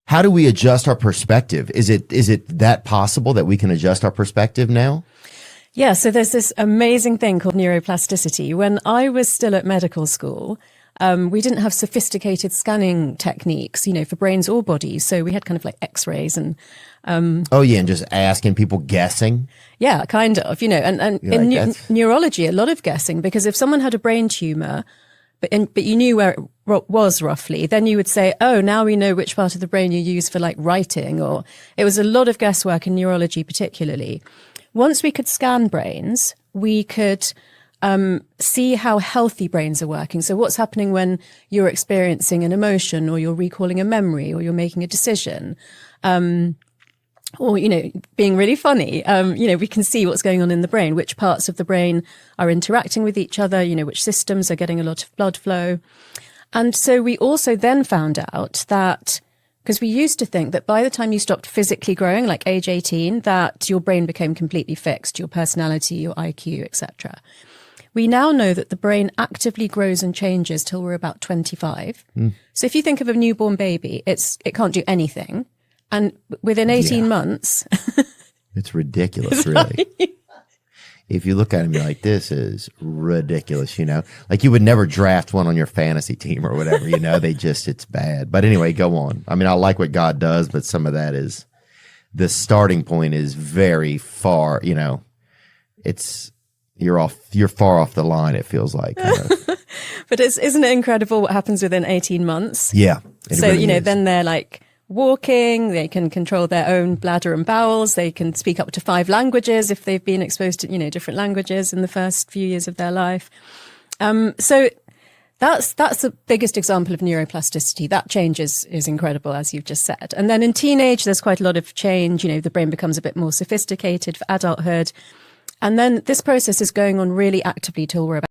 How do we adjust our perspective? Is it that possible that we can adjust our perspective now? Yeah, so there's this amazing thing called neuroplasticity. When I was still at medical school, we didn't have sophisticated scanning techniques, for brains or bodies. So we had kind of like X-rays and oh yeah, and just asking people, guessing. yeah, kind of, and in neurology, a lot of guessing, because if someone had a brain tumor, but you knew where it was roughly, then you would say, oh, now we know which part of the brain you use for like writing, or it was a lot of guesswork in neurology particularly. Once we could scan brains, we could see how healthy brains are working. So what's happening when you're experiencing an emotion, or you're recalling a memory, or you're making a decision, or, being really funny. We can see what's going on in the brain, which parts of the brain are interacting with each other, which systems are getting a lot of blood flow. And so we also then found out that, because we used to think that by the time you stopped physically growing, like age 18, that your brain became completely fixed, your personality, your IQ, etc. We now know that the brain actively grows and changes till we're about 25. So if you think of a newborn baby, it can't do anything. And within 18 months... It's ridiculous, really. Right? If you look at him, you're like, this is ridiculous, Like you would never draft one on your fantasy team or whatever, it's bad. But anyway, go on. I mean, I like what God does, but some of that is, the starting point is very far, you're far off the line, it feels like. But isn't it incredible what happens within 18 months? Yeah. So, really then they're like walking, they can control their own bladder and bowels, they can speak up to 5 languages if they've been exposed to, different languages in the first few years of their life. So that's the biggest example of neuroplasticity. That change is incredible, as you've just said. And then in teenage, there's quite a lot of change. The brain becomes a bit more sophisticated for adulthood. And then this process is going on really actively till we're about